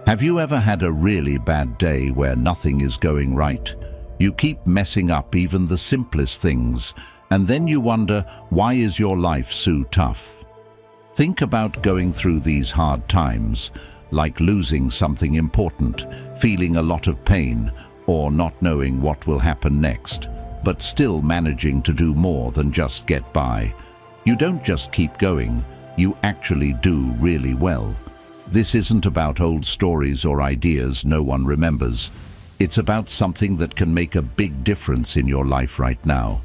Have you ever had a really bad day where nothing is going right? You keep messing up even the simplest things, and then you wonder, why is your life so tough? Think about going through these hard times, like losing something important, feeling a lot of pain, or not knowing what will happen next, but still managing to do more than just get by. You don't just keep going, you actually do really well. This isn't about old stories or ideas no one remembers. It's about something that can make a big difference in your life right now.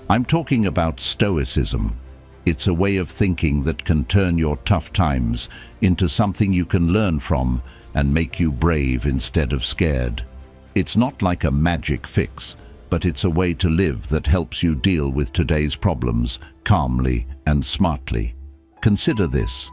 I'm talking about Stoicism. It's a way of thinking that can turn your tough times into something you can learn from and make you brave instead of scared. It's not like a magic fix, but it's a way to live that helps you deal with today's problems calmly and smartly. Consider this.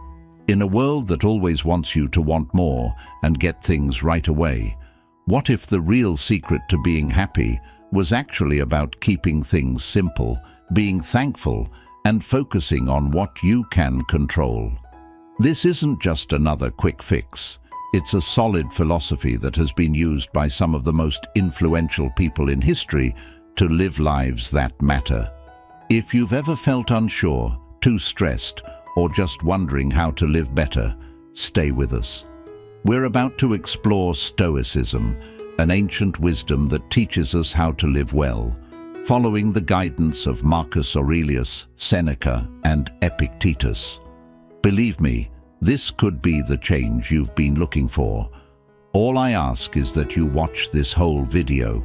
In a world that always wants you to want more and get things right away, what if the real secret to being happy was actually about keeping things simple, being thankful, and focusing on what you can control? This isn't just another quick fix. It's a solid philosophy that has been used by some of the most influential people in history to live lives that matter. If you've ever felt unsure, too stressed, or just wondering how to live better, stay with us. We're about to explore Stoicism, an ancient wisdom that teaches us how to live well, following the guidance of Marcus Aurelius, Seneca, and Epictetus. Believe me, this could be the change you've been looking for. All I ask is that you watch this whole video.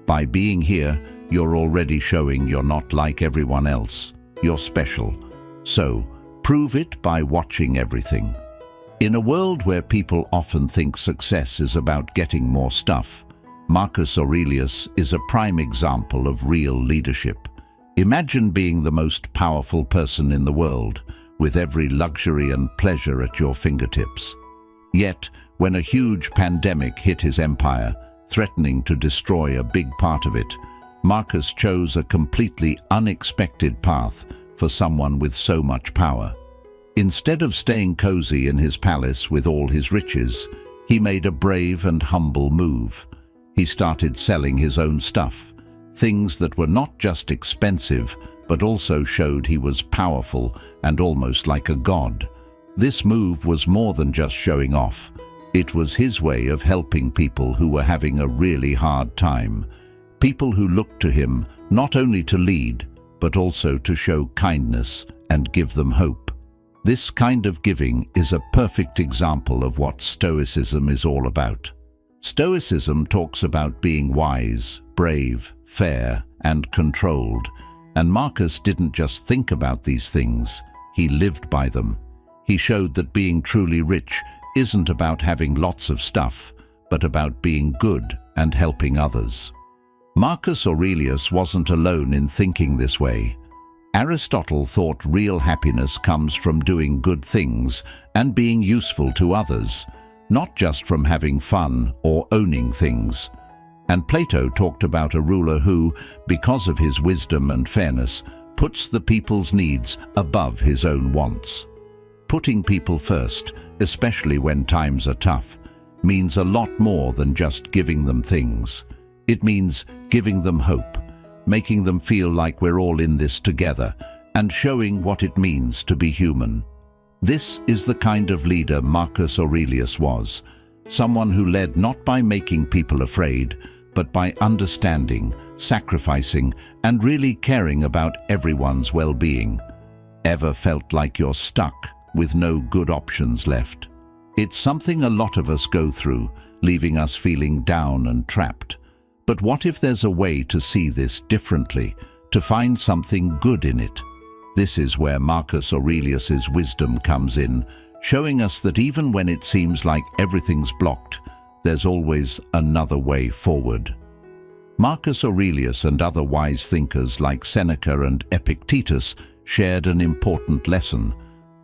By being here, you're already showing you're not like everyone else. You're special. So, prove it by watching everything. In a world where people often think success is about getting more stuff, Marcus Aurelius is a prime example of real leadership. Imagine being the most powerful person in the world, with every luxury and pleasure at your fingertips. Yet, when a huge pandemic hit his empire, threatening to destroy a big part of it, Marcus chose a completely unexpected path for someone with so much power. Instead of staying cozy in his palace with all his riches, he made a brave and humble move. He started selling his own stuff, things that were not just expensive, but also showed he was powerful and almost like a god. This move was more than just showing off. It was his way of helping people who were having a really hard time. People who looked to him not only to lead, but also to show kindness and give them hope. This kind of giving is a perfect example of what Stoicism is all about. Stoicism talks about being wise, brave, fair, and controlled. And Marcus didn't just think about these things, he lived by them. He showed that being truly rich isn't about having lots of stuff, but about being good and helping others. Marcus Aurelius wasn't alone in thinking this way. Aristotle thought real happiness comes from doing good things and being useful to others, not just from having fun or owning things. And Plato talked about a ruler who, because of his wisdom and fairness, puts the people's needs above his own wants. Putting people first, especially when times are tough, means a lot more than just giving them things. It means giving them hope, making them feel like we're all in this together, and showing what it means to be human. This is the kind of leader Marcus Aurelius was, someone who led not by making people afraid, but by understanding, sacrificing, and really caring about everyone's well-being. Ever felt like you're stuck with no good options left? It's something a lot of us go through, leaving us feeling down and trapped. But what if there's a way to see this differently, to find something good in it? This is where Marcus Aurelius's wisdom comes in, showing us that even when it seems like everything's blocked, there's always another way forward. Marcus Aurelius and other wise thinkers like Seneca and Epictetus shared an important lesson.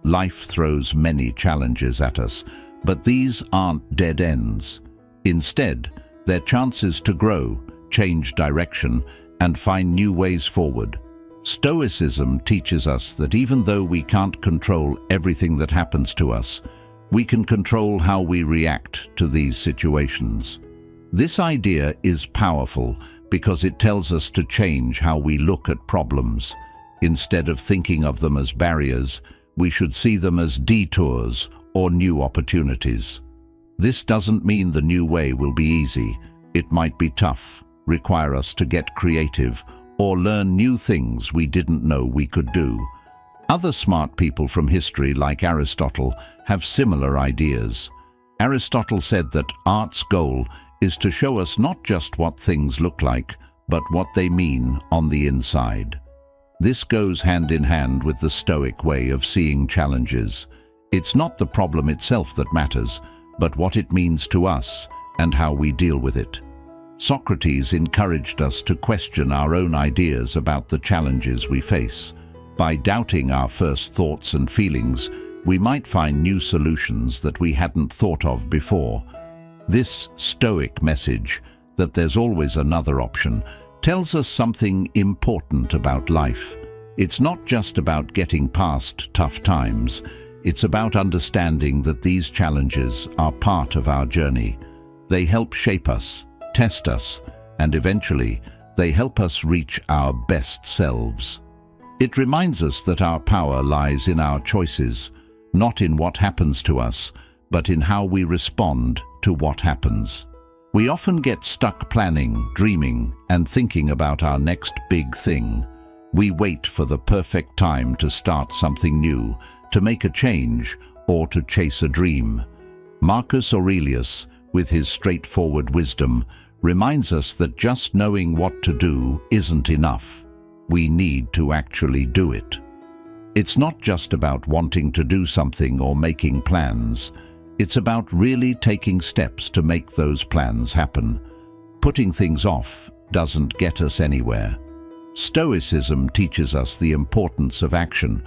Life throws many challenges at us, but these aren't dead ends. Instead, they're chances to grow, change direction, and find new ways forward. Stoicism teaches us that even though we can't control everything that happens to us, We can control how we react to these situations. This idea is powerful because it tells us to change how we look at problems. Instead of thinking of them as barriers, we should see them as detours or new opportunities. This doesn't mean the new way will be easy. It might be tough, require us to get creative, or learn new things we didn't know we could do. Other smart people from history, like Aristotle, have similar ideas. Aristotle said that art's goal is to show us not just what things look like, but what they mean on the inside. This goes hand in hand with the Stoic way of seeing challenges. It's not the problem itself that matters, but what it means to us and how we deal with it. Socrates encouraged us to question our own ideas about the challenges we face. By doubting our first thoughts and feelings, we might find new solutions that we hadn't thought of before. This Stoic message, that there's always another option, tells us something important about life. It's not just about getting past tough times. It's about understanding that these challenges are part of our journey. They help shape us, test us, and eventually, they help us reach our best selves. It reminds us that our power lies in our choices, not in what happens to us, but in how we respond to what happens. We often get stuck planning, dreaming, and thinking about our next big thing. We wait for the perfect time to start something new, to make a change, or to chase a dream. Marcus Aurelius, with his straightforward wisdom, reminds us that just knowing what to do isn't enough. We need to actually do it. It's not just about wanting to do something or making plans. It's about really taking steps to make those plans happen. Putting things off doesn't get us anywhere. Stoicism teaches us the importance of action,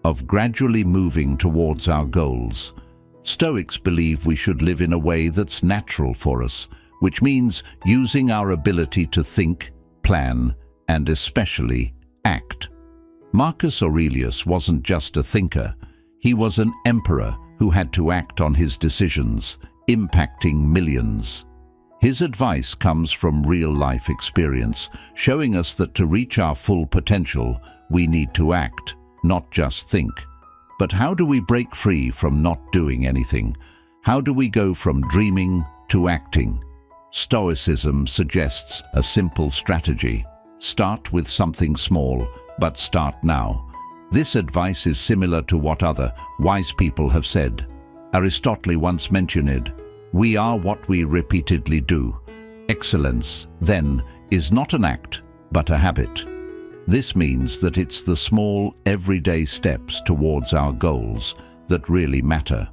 of gradually moving towards our goals. Stoics believe we should live in a way that's natural for us, which means using our ability to think, plan, and especially act. Marcus Aurelius wasn't just a thinker. He was an emperor who had to act on his decisions, impacting millions. His advice comes from real-life experience, showing us that to reach our full potential, we need to act, not just think. But how do we break free from not doing anything? How do we go from dreaming to acting? Stoicism suggests a simple strategy. Start with something small, but start now. This advice is similar to what other wise people have said. Aristotle once mentioned, "We are what we repeatedly do." Excellence, then, is not an act, but a habit. This means that it's the small, everyday steps towards our goals that really matter.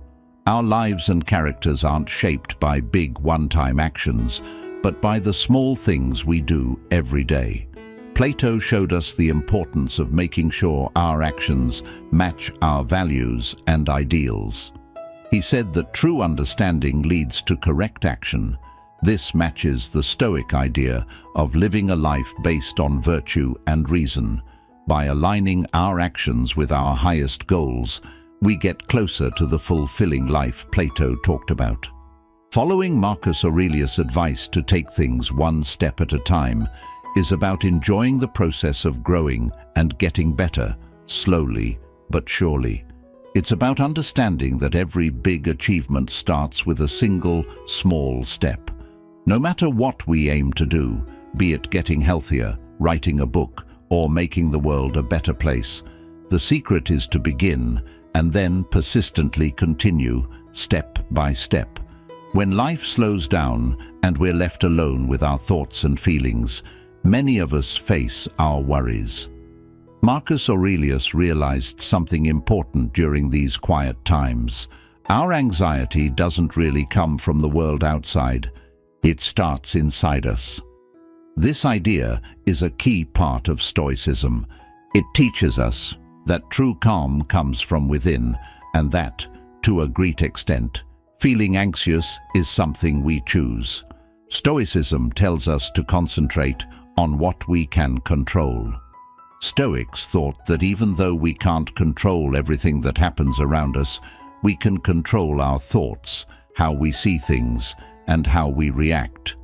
Our lives and characters aren't shaped by big one-time actions, but by the small things we do every day. Plato showed us the importance of making sure our actions match our values and ideals. He said that true understanding leads to correct action. This matches the Stoic idea of living a life based on virtue and reason. By aligning our actions with our highest goals, we get closer to the fulfilling life Plato talked about. Following Marcus Aurelius' advice to take things one step at a time is about enjoying the process of growing and getting better, slowly but surely. It's about understanding that every big achievement starts with a single, small step. No matter what we aim to do, be it getting healthier, writing a book, or making the world a better place, the secret is to begin and then persistently continue, step by step. When life slows down and we're left alone with our thoughts and feelings, many of us face our worries. Marcus Aurelius realized something important during these quiet times. Our anxiety doesn't really come from the world outside. It starts inside us. This idea is a key part of Stoicism. It teaches us that true calm comes from within, and that, to a great extent, feeling anxious is something we choose. Stoicism tells us to concentrate on what we can control. Stoics thought that even though we can't control everything that happens around us, We can control our thoughts, how we see things, and how we react.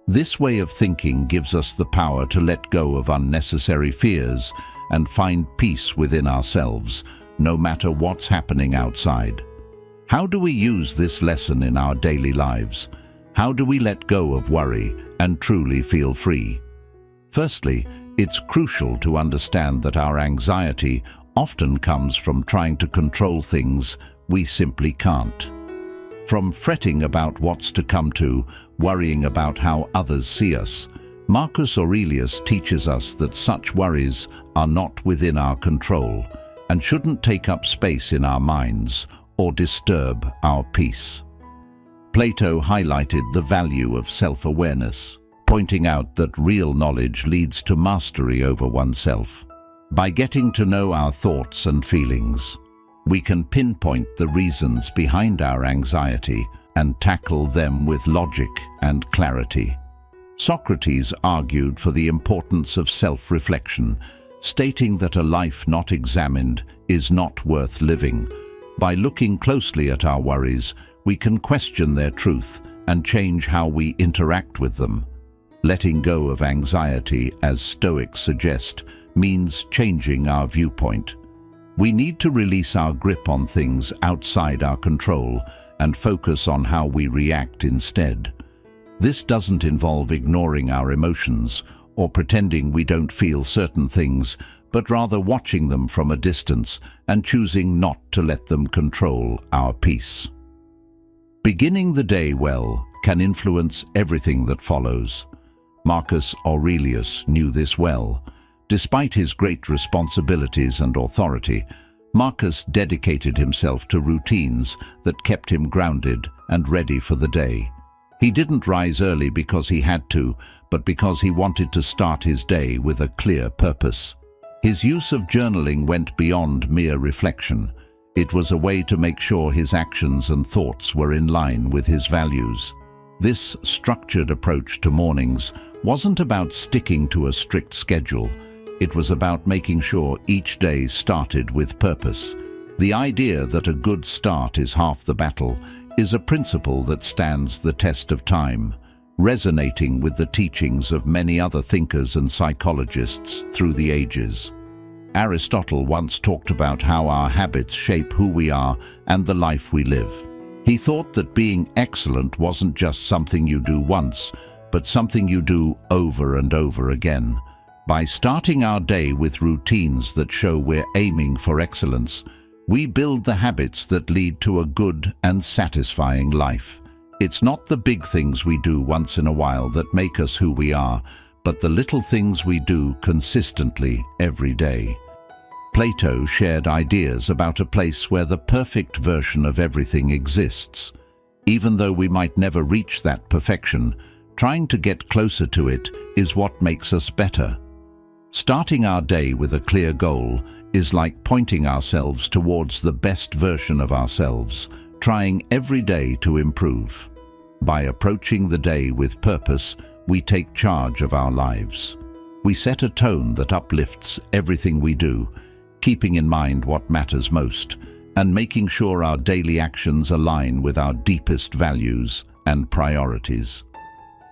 This way of thinking gives us the power to let go of unnecessary fears and find peace within ourselves, no matter what's happening outside. How do we use this lesson in our daily lives? How do we let go of worry and truly feel free? Firstly, it's crucial to understand that our anxiety often comes from trying to control things we simply can't. From fretting about what's to come to, worrying about how others see us, Marcus Aurelius teaches us that such worries are not within our control and shouldn't take up space in our minds or disturb our peace. Plato highlighted the value of self-awareness, pointing out that real knowledge leads to mastery over oneself. By getting to know our thoughts and feelings, we can pinpoint the reasons behind our anxiety and tackle them with logic and clarity. Socrates argued for the importance of self-reflection, stating that a life not examined is not worth living. By looking closely at our worries, we can question their truth and change how we interact with them. Letting go of anxiety, as Stoics suggest, means changing our viewpoint. We need to release our grip on things outside our control and focus on how we react instead. This doesn't involve ignoring our emotions or pretending we don't feel certain things, but rather watching them from a distance and choosing not to let them control our peace. Beginning the day well can influence everything that follows. Marcus Aurelius knew this well. Despite his great responsibilities and authority, Marcus dedicated himself to routines that kept him grounded and ready for the day. He didn't rise early because he had to, but because he wanted to start his day with a clear purpose. His use of journaling went beyond mere reflection. It was a way to make sure his actions and thoughts were in line with his values. This structured approach to mornings wasn't about sticking to a strict schedule. It was about making sure each day started with purpose. The idea that a good start is half the battle is a principle that stands the test of time, resonating with the teachings of many other thinkers and psychologists through the ages. Aristotle once talked about how our habits shape who we are and the life we live. He thought that being excellent wasn't just something you do once, but something you do over and over again. By starting our day with routines that show we're aiming for excellence, we build the habits that lead to a good and satisfying life. It's not the big things we do once in a while that make us who we are, but the little things we do consistently every day. Plato shared ideas about a place where the perfect version of everything exists. Even though we might never reach that perfection, trying to get closer to it is what makes us better. Starting our day with a clear goal is like pointing ourselves towards the best version of ourselves, trying every day to improve. By approaching the day with purpose, we take charge of our lives. We set a tone that uplifts everything we do, keeping in mind what matters most, and making sure our daily actions align with our deepest values and priorities.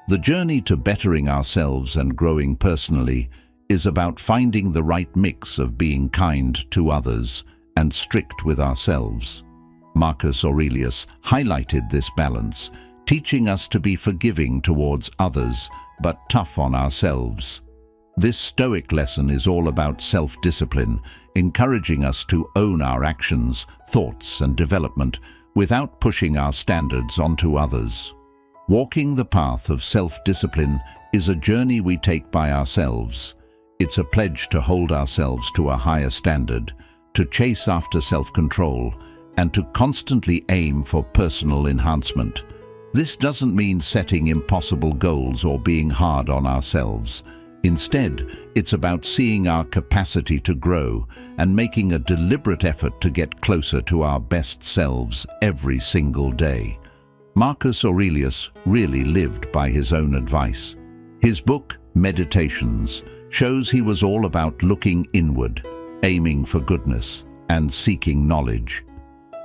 The journey to bettering ourselves and growing personally is about finding the right mix of being kind to others and strict with ourselves. Marcus Aurelius highlighted this balance, teaching us to be forgiving towards others but tough on ourselves. This Stoic lesson is all about self-discipline, encouraging us to own our actions, thoughts, and development without pushing our standards onto others. Walking the path of self-discipline is a journey we take by ourselves. It's a pledge to hold ourselves to a higher standard, to chase after self-control, and to constantly aim for personal enhancement. This doesn't mean setting impossible goals or being hard on ourselves. Instead, it's about seeing our capacity to grow and making a deliberate effort to get closer to our best selves every single day. Marcus Aurelius really lived by his own advice. His book, Meditations, shows he was all about looking inward, aiming for goodness, and seeking knowledge.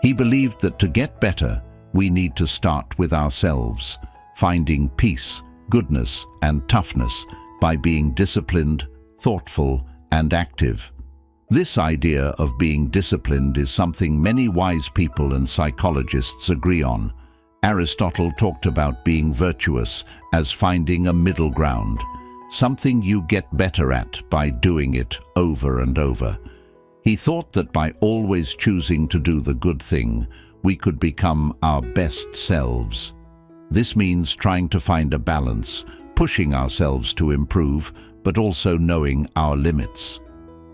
He believed that to get better, we need to start with ourselves, finding peace, goodness, and toughness by being disciplined, thoughtful, and active. This idea of being disciplined is something many wise people and psychologists agree on. Aristotle talked about being virtuous as finding a middle ground, something you get better at by doing it over and over. He thought that by always choosing to do the good thing, we could become our best selves. This means trying to find a balance, pushing ourselves to improve, but also knowing our limits.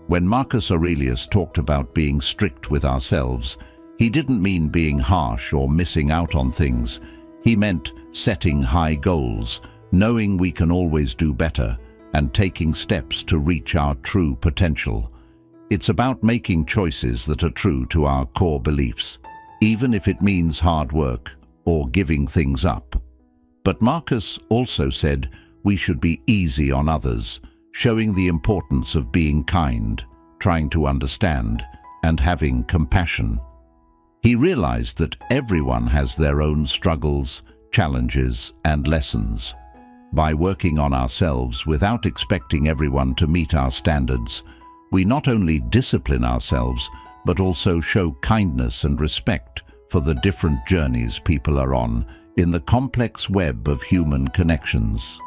When Marcus Aurelius talked about being strict with ourselves, he didn't mean being harsh or missing out on things. He meant setting high goals, knowing we can always do better, and taking steps to reach our true potential. It's about making choices that are true to our core beliefs, even if it means hard work or giving things up. But Marcus also said we should be easy on others, showing the importance of being kind, trying to understand, and having compassion. He realized that everyone has their own struggles, challenges, and lessons. By working on ourselves without expecting everyone to meet our standards, we not only discipline ourselves, but also show kindness and respect for the different journeys people are on in the complex web of human connections.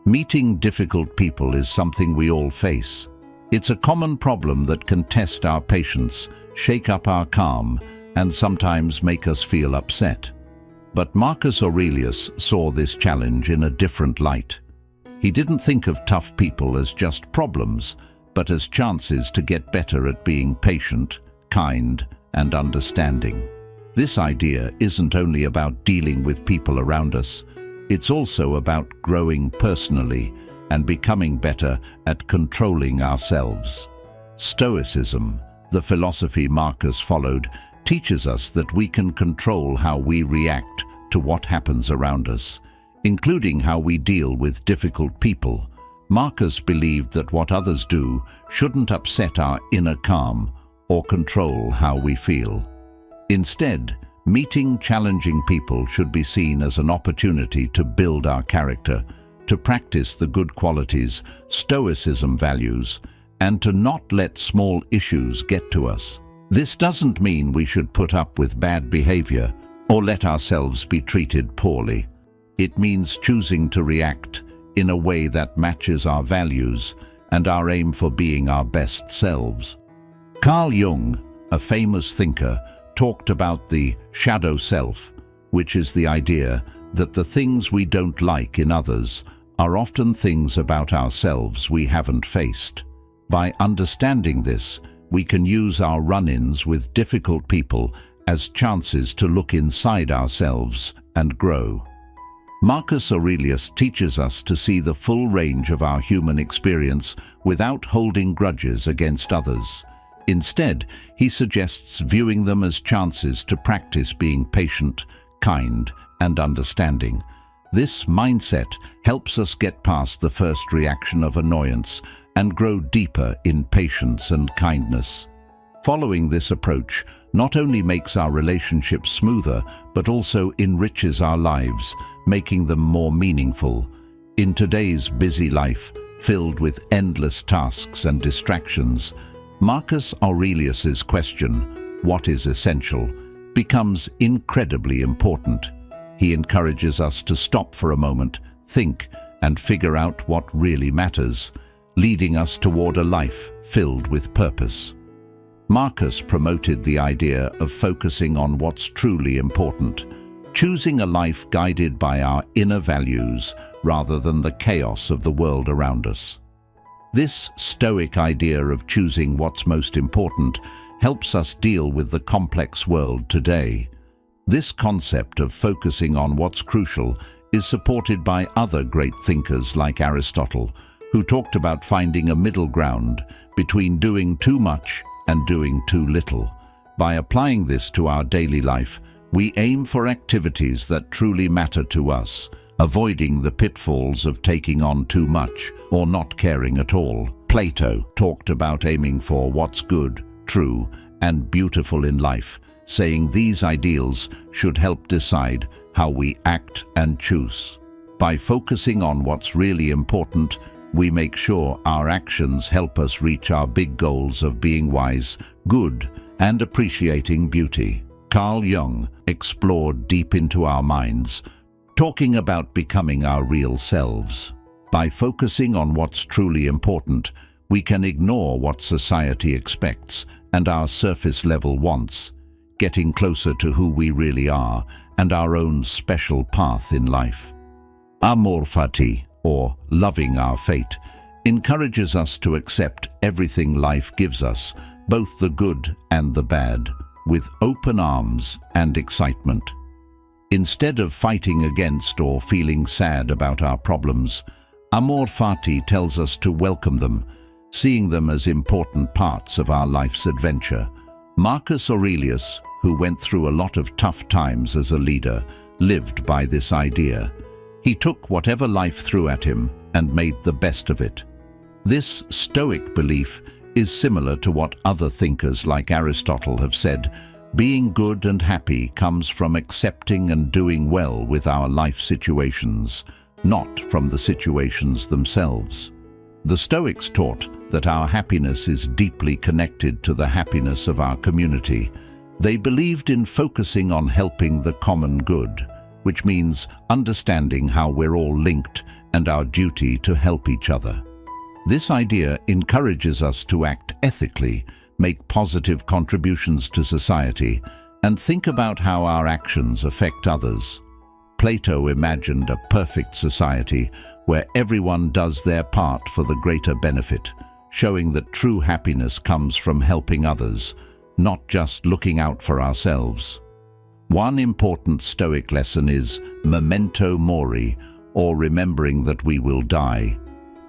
Meeting difficult people is something we all face. It's a common problem that can test our patience, shake up our calm, and sometimes make us feel upset. But Marcus Aurelius saw this challenge in a different light. He didn't think of tough people as just problems, but as chances to get better at being patient, kind, and understanding. This idea isn't only about dealing with people around us, it's also about growing personally and becoming better at controlling ourselves. Stoicism, the philosophy Marcus followed, teaches us that we can control how we react to what happens around us, including how we deal with difficult people. Marcus believed that what others do shouldn't upset our inner calm or control how we feel. Instead, meeting challenging people should be seen as an opportunity to build our character, to practice the good qualities Stoicism values, and to not let small issues get to us. This doesn't mean we should put up with bad behavior or let ourselves be treated poorly. It means choosing to react in a way that matches our values and our aim for being our best selves. Carl Jung, a famous thinker, talked about the shadow self, which is the idea that the things we don't like in others are often things about ourselves we haven't faced. By understanding this, we can use our run-ins with difficult people as chances to look inside ourselves and grow. Marcus Aurelius teaches us to see the full range of our human experience without holding grudges against others. Instead, he suggests viewing them as chances to practice being patient, kind, and understanding. This mindset helps us get past the first reaction of annoyance and grow deeper in patience and kindness. Following this approach not only makes our relationships smoother, but also enriches our lives, making them more meaningful. In today's busy life, filled with endless tasks and distractions, Marcus Aurelius's question, "What is essential?" becomes incredibly important. He encourages us to stop for a moment, think, and figure out what really matters, leading us toward a life filled with purpose. Marcus promoted the idea of focusing on what's truly important, choosing a life guided by our inner values rather than the chaos of the world around us. This Stoic idea of choosing what's most important helps us deal with the complex world today. This concept of focusing on what's crucial is supported by other great thinkers like Aristotle, who talked about finding a middle ground between doing too much and doing too little. By applying this to our daily life, we aim for activities that truly matter to us, avoiding the pitfalls of taking on too much or not caring at all. Plato talked about aiming for what's good, true, and beautiful in life, saying these ideals should help decide how we act and choose. By focusing on what's really important, we make sure our actions help us reach our big goals of being wise, good, and appreciating beauty. Carl Jung explored deep into our minds, talking about becoming our real selves. By focusing on what's truly important, we can ignore what society expects and our surface-level wants, getting closer to who we really are and our own special path in life. Amor fati, or loving our fate, encourages us to accept everything life gives us, both the good and the bad, with open arms and excitement. Instead of fighting against or feeling sad about our problems, Amor fati tells us to welcome them, seeing them as important parts of our life's adventure. Marcus Aurelius, who went through a lot of tough times as a leader, lived by this idea. He took whatever life threw at him and made the best of it. This Stoic belief is similar to what other thinkers like Aristotle have said. Being good and happy comes from accepting and doing well with our life situations, not from the situations themselves. The Stoics taught that our happiness is deeply connected to the happiness of our community. They believed in focusing on helping the common good, which means understanding how we're all linked and our duty to help each other. This idea encourages us to act ethically, make positive contributions to society, and think about how our actions affect others. Plato imagined a perfect society where everyone does their part for the greater benefit, showing that true happiness comes from helping others, not just looking out for ourselves. One important Stoic lesson is memento mori, or remembering that we will die.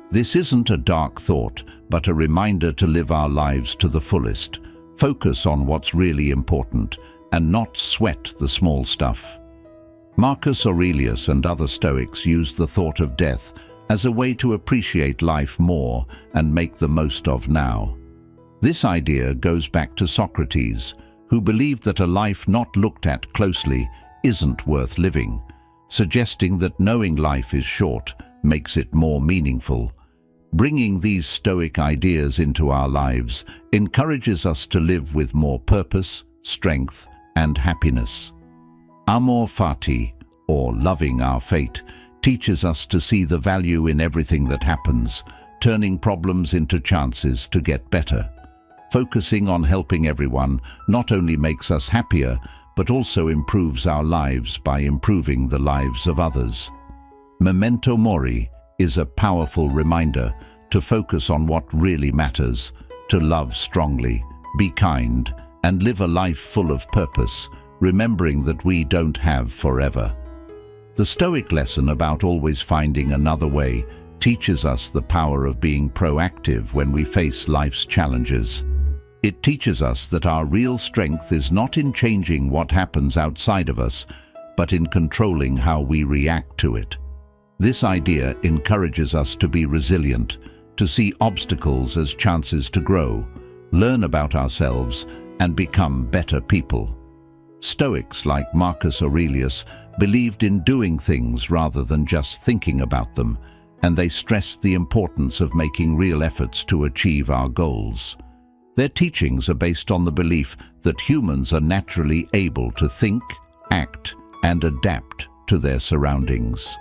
This isn't a dark thought, but a reminder to live our lives to the fullest, focus on what's really important, and not sweat the small stuff. Marcus Aurelius and other Stoics used the thought of death as a way to appreciate life more and make the most of now. This idea goes back to Socrates, who believed that a life not looked at closely isn't worth living, suggesting that knowing life is short makes it more meaningful. Bringing these Stoic ideas into our lives encourages us to live with more purpose, strength, and happiness. Amor fati, or loving our fate, teaches us to see the value in everything that happens, turning problems into chances to get better. Focusing on helping everyone not only makes us happier, but also improves our lives by improving the lives of others. Memento mori is a powerful reminder to focus on what really matters, to love strongly, be kind, and live a life full of purpose, remembering that we don't have forever. The Stoic lesson about always finding another way teaches us the power of being proactive when we face life's challenges. It teaches us that our real strength is not in changing what happens outside of us, but in controlling how we react to it. This idea encourages us to be resilient, to see obstacles as chances to grow, learn about ourselves, and become better people. Stoics like Marcus Aurelius believed in doing things rather than just thinking about them, and they stressed the importance of making real efforts to achieve our goals. Their teachings are based on the belief that humans are naturally able to think, act, and adapt to their surroundings.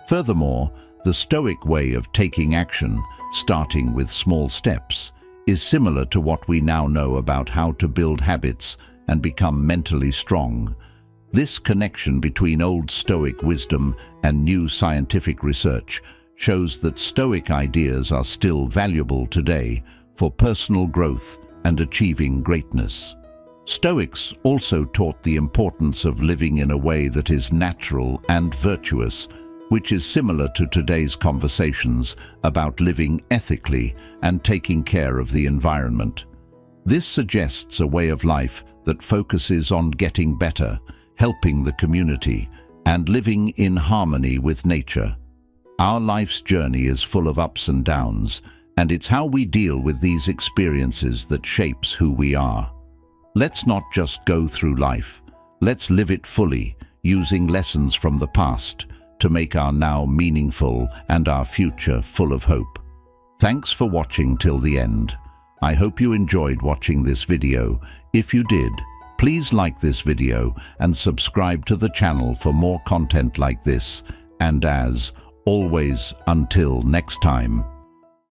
Furthermore, the Stoic way of taking action, starting with small steps, is similar to what we now know about how to build habits and become mentally strong. This connection between old Stoic wisdom and new scientific research shows that Stoic ideas are still valuable today for personal growth and achieving greatness. Stoics also taught the importance of living in a way that is natural and virtuous, which is similar to today's conversations about living ethically and taking care of the environment. This suggests a way of life that focuses on getting better, helping the community, and living in harmony with nature. Our life's journey is full of ups and downs, and it's how we deal with these experiences that shapes who we are. Let's not just go through life. Let's live it fully, using lessons from the past to make our now meaningful and our future full of hope. Thanks for watching till the end. I hope you enjoyed watching this video. If you did, please like this video and subscribe to the channel for more content like this. And as always, until next time.